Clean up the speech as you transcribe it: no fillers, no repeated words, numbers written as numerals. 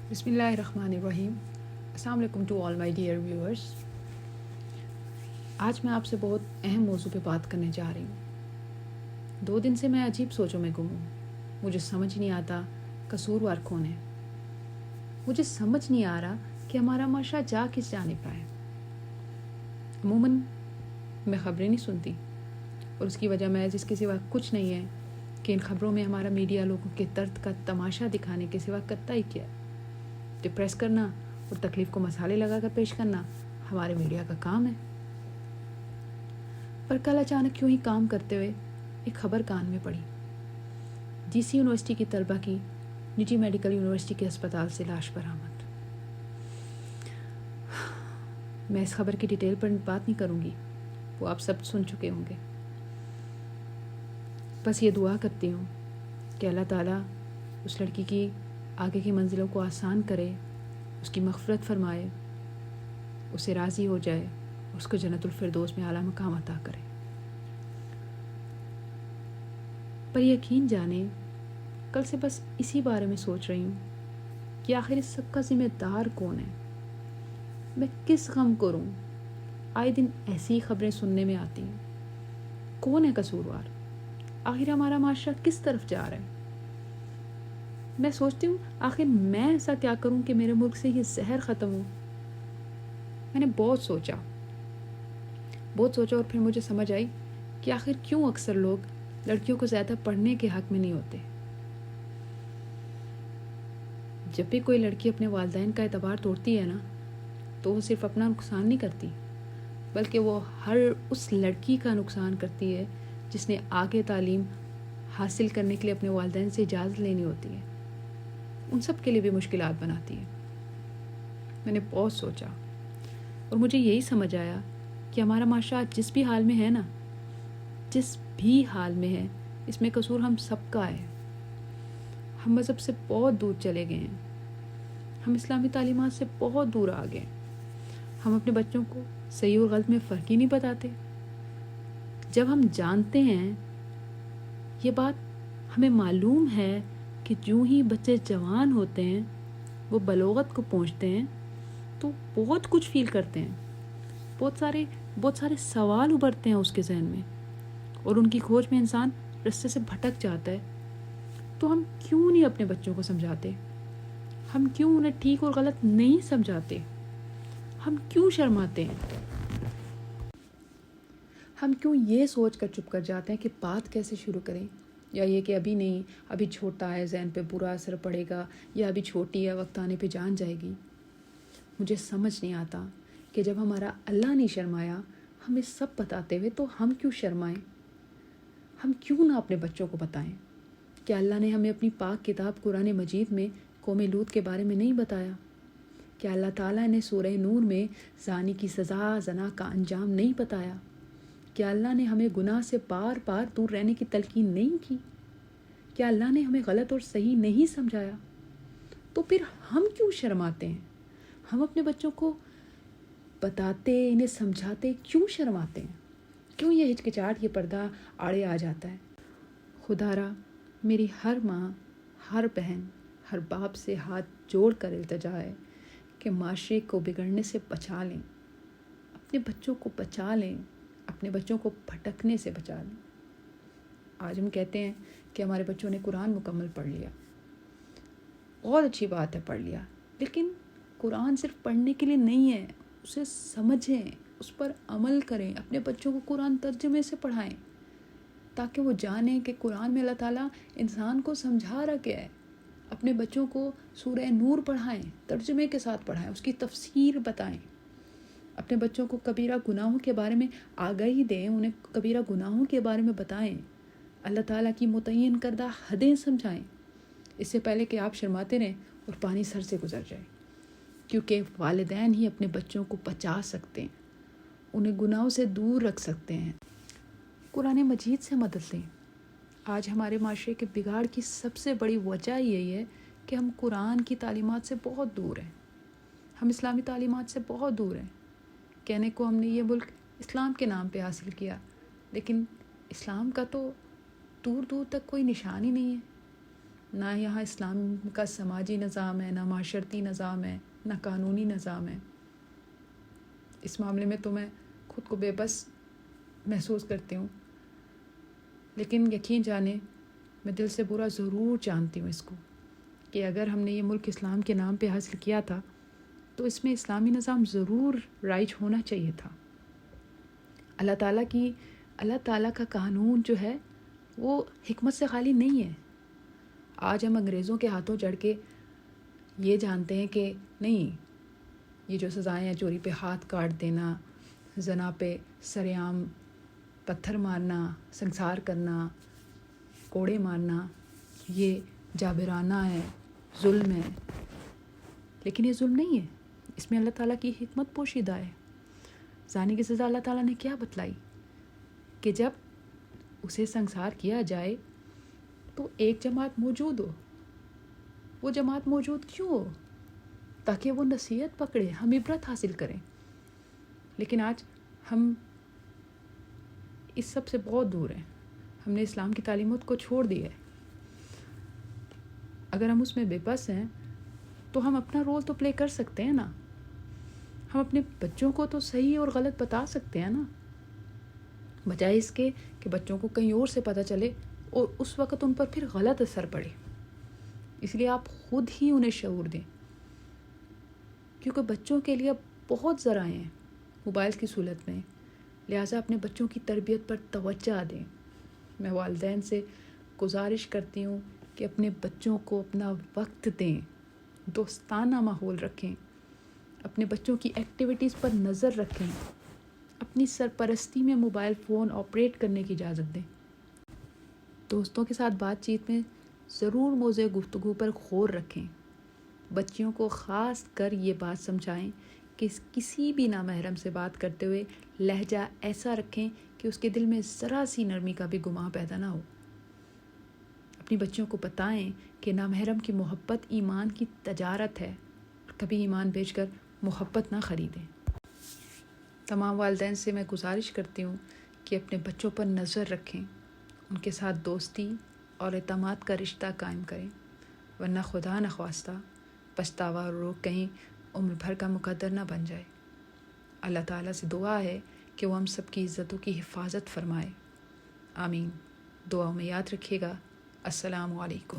بسم اللہ الرحمن الرحیم. السلام علیکم to all my dear viewers. آج میں آپ سے بہت اہم موضوع پہ بات کرنے جا رہی ہوں. 2 دن سے میں عجیب سوچوں میں گم ہوں. مجھے سمجھ نہیں آتا قصوروار کون ہے. مجھے سمجھ نہیں آ رہا کہ ہمارا معاشرہ جا کس جانب رہا ہے. عموماً میں خبریں نہیں سنتی اور اس کی وجہ میں جس کے سوا کچھ نہیں ہے کہ ان خبروں میں ہمارا میڈیا لوگوں کے درد کا تماشا دکھانے کے سوا کرتا ہی کیا ہے. ڈپریس کرنا اور تکلیف کو مسالے لگا کر پیش کرنا ہمارے میڈیا کا کام ہے. پر کل اچانک کیوں ہی کام کرتے ہوئے ایک خبر کان میں پڑی. جی سی یونیورسٹی کی طلبہ کی نجی میڈیکل یونیورسٹی کے اسپتال سے لاش برآمد. میں اس خبر کی ڈیٹیل پر بات نہیں کروں گی, وہ آپ سب سن چکے ہوں گے. بس یہ دعا کرتی ہوں کہ اللہ تعالیٰ اس لڑکی کی آگے کی منزلوں کو آسان کرے, اس کی مغفرت فرمائے, اسے راضی ہو جائے, اس کو جنت الفردوس میں اعلیٰ مقام عطا کرے. پر یقین جانیں کل سے بس اسی بارے میں سوچ رہی ہوں کہ آخر اس سب کا ذمہ دار کون ہے. میں کس غم کو روں؟ آئے دن ایسی ہی خبریں سننے میں آتی ہیں. کون ہے قصوروار؟ آخر ہمارا معاشرہ کس طرف جا رہا ہے؟ میں سوچتی ہوں آخر میں ایسا کیا کروں کہ میرے ملک سے یہ زہر ختم ہو. میں نے بہت سوچا اور پھر مجھے سمجھ آئی کہ آخر کیوں اکثر لوگ لڑکیوں کو زیادہ پڑھنے کے حق میں نہیں ہوتے. جب بھی کوئی لڑکی اپنے والدین کا اعتبار توڑتی ہے نا, تو وہ صرف اپنا نقصان نہیں کرتی بلکہ وہ ہر اس لڑکی کا نقصان کرتی ہے جس نے آگے تعلیم حاصل کرنے کے لیے اپنے والدین سے اجازت لینی ہوتی ہے. ان سب کے لیے بھی مشکلات بناتی ہے. میں نے بہت سوچا اور مجھے یہی سمجھ آیا کہ ہمارا معاشرہ جس بھی حال میں ہے نا, جس بھی حال میں ہے, اس میں قصور ہم سب کا ہے. ہم مذہب سے بہت دور چلے گئے ہیں. ہم اسلامی تعلیمات سے بہت دور آ گئے. ہم اپنے بچوں کو صحیح اور غلط میں فرق ہی نہیں بتاتے. جب ہم جانتے ہیں یہ بات, ہمیں معلوم ہے کہ جو ہی بچے جوان ہوتے ہیں وہ بلوغت کو پہنچتے ہیں تو بہت کچھ فیل کرتے ہیں. بہت سارے سوال ابھرتے ہیں اس کے ذہن میں اور ان کی کھوج میں انسان رستے سے بھٹک جاتا ہے. تو ہم کیوں نہیں اپنے بچوں کو سمجھاتے؟ ہم کیوں انہیں ٹھیک اور غلط نہیں سمجھاتے؟ ہم کیوں شرماتے ہیں؟ ہم کیوں یہ سوچ کر چپ کر جاتے ہیں کہ بات کیسے شروع کریں, یا یہ کہ ابھی نہیں, ابھی چھوٹا ہے, ذہن پہ برا اثر پڑے گا, یا ابھی چھوٹی ہے, وقت آنے پہ جان جائے گی. مجھے سمجھ نہیں آتا کہ جب ہمارا اللہ نہیں شرمایا ہمیں سب بتاتے ہوئے, تو ہم کیوں شرمائیں؟ ہم کیوں نہ اپنے بچوں کو بتائیں کہ اللہ نے ہمیں اپنی پاک کتاب قرآن مجید میں قوم لوط کے بارے میں نہیں بتایا؟ کہ اللہ تعالیٰ نے سورہ نور میں زانی کی سزا, زنا کا انجام نہیں بتایا؟ کیا اللہ نے ہمیں گناہ سے بار بار دور رہنے کی تلقین نہیں کی؟ کیا اللہ نے ہمیں غلط اور صحیح نہیں سمجھایا؟ تو پھر ہم کیوں شرماتے ہیں؟ ہم اپنے بچوں کو بتاتے, انہیں سمجھاتے کیوں شرماتے ہیں؟ کیوں یہ ہچکچاہٹ, یہ پردہ آڑے آ جاتا ہے؟ خدا را میری ہر ماں, ہر بہن, ہر باپ سے ہاتھ جوڑ کر التجا ہے کہ معاشرے کو بگڑنے سے بچا لیں, اپنے بچوں کو بچا لیں, اپنے بچوں کو بھٹکنے سے بچا لیں. آج ہم کہتے ہیں کہ ہمارے بچوں نے قرآن مکمل پڑھ لیا. بہت اچھی بات ہے, پڑھ لیا, لیکن قرآن صرف پڑھنے کے لیے نہیں ہے. اسے سمجھیں, اس پر عمل کریں. اپنے بچوں کو قرآن ترجمے سے پڑھائیں تاکہ وہ جانیں کہ قرآن میں اللہ تعالیٰ انسان کو سمجھا رہا کیا ہے. اپنے بچوں کو سورہ نور پڑھائیں, ترجمے کے ساتھ پڑھائیں, اس کی تفسیر بتائیں. اپنے بچوں کو کبیرہ گناہوں کے بارے میں آگاہی دیں, انہیں کبیرہ گناہوں کے بارے میں بتائیں, اللہ تعالیٰ کی متعین کردہ حدیں سمجھائیں, اس سے پہلے کہ آپ شرماتے رہیں اور پانی سر سے گزر جائے. کیونکہ والدین ہی اپنے بچوں کو بچا سکتے ہیں, انہیں گناہوں سے دور رکھ سکتے ہیں. قرآن مجید سے مدد لیں. آج ہمارے معاشرے کے بگاڑ کی سب سے بڑی وجہ یہی ہے کہ ہم قرآن کی تعلیمات سے بہت دور ہیں, ہم اسلامی تعلیمات سے بہت دور ہیں. کہنے کو ہم نے یہ ملک اسلام کے نام پہ حاصل کیا, لیکن اسلام کا تو دور دور تک کوئی نشان ہی نہیں ہے. نہ یہاں اسلام کا سماجی نظام ہے، نہ معاشرتی نظام ہے، نہ قانونی نظام ہے۔ اس معاملے میں تو میں خود کو بے بس محسوس کرتی ہوں، لیکن یقین جانیں میں دل سے برا ضرور جانتی ہوں اس کو، کہ اگر ہم نے یہ ملک اسلام کے نام پہ حاصل کیا تھا تو اس میں اسلامی نظام ضرور رائج ہونا چاہیے تھا۔ اللہ تعالیٰ کا قانون جو ہے وہ حکمت سے خالی نہیں ہے۔ آج ہم انگریزوں کے ہاتھوں چڑھ کے یہ جانتے ہیں کہ نہیں، یہ جو سزائیں ہیں، چوری پہ ہاتھ کاٹ دینا، زنا پہ سر عام پتھر مارنا، سنسار کرنا، کوڑے مارنا، یہ جابرانہ ہے، ظلم ہے، لیکن یہ ظلم نہیں ہے، اس میں اللہ تعالیٰ کی حکمت پوشیدہ ہے۔ زانی کی سزا اللہ تعالیٰ نے کیا بتلائی کہ جب اسے سنسار کیا جائے تو ایک جماعت موجود ہو۔ وہ جماعت موجود کیوں ہو؟ تاکہ وہ نصیحت پکڑے، ہم عبرت حاصل کریں۔ لیکن آج ہم اس سب سے بہت دور ہیں، ہم نے اسلام کی تعلیمات کو چھوڑ دیا ہے۔ اگر ہم اس میں بے بس ہیں تو ہم اپنا رول تو پلے کر سکتے ہیں نا، ہم اپنے بچوں کو تو صحیح اور غلط بتا سکتے ہیں نا، بجائے اس کے کہ بچوں کو کہیں اور سے پتہ چلے اور اس وقت ان پر پھر غلط اثر پڑے۔ اس لیے آپ خود ہی انہیں شعور دیں، کیونکہ بچوں کے لیے بہت ذرائع ہیں موبائل کی صورت میں، لہٰذا اپنے بچوں کی تربیت پر توجہ دیں۔ میں والدین سے گزارش کرتی ہوں کہ اپنے بچوں کو اپنا وقت دیں، دوستانہ ماحول رکھیں، اپنے بچوں کی ایکٹیویٹیز پر نظر رکھیں، اپنی سرپرستی میں موبائل فون آپریٹ کرنے کی اجازت دیں۔ دوستوں کے ساتھ بات چیت میں ضرور موضوع گفتگو پر غور رکھیں۔ بچیوں کو خاص کر یہ بات سمجھائیں کہ کسی بھی نامحرم سے بات کرتے ہوئے لہجہ ایسا رکھیں کہ اس کے دل میں ذرا سی نرمی کا بھی گمان پیدا نہ ہو۔ اپنی بچیوں کو بتائیں کہ نامحرم کی محبت ایمان کی تجارت ہے، کبھی ایمان بیچ کر محبت نہ خریدیں۔ تمام والدین سے میں گزارش کرتی ہوں کہ اپنے بچوں پر نظر رکھیں، ان کے ساتھ دوستی اور اعتماد کا رشتہ قائم کریں، ورنہ خدا نخواستہ پچھتاوا اور روگ کہیں عمر بھر کا مقدر نہ بن جائے۔ اللہ تعالیٰ سے دعا ہے کہ وہ ہم سب کی عزتوں کی حفاظت فرمائے۔ آمین۔ دعاؤں میں یاد رکھیے گا۔ السلام علیکم۔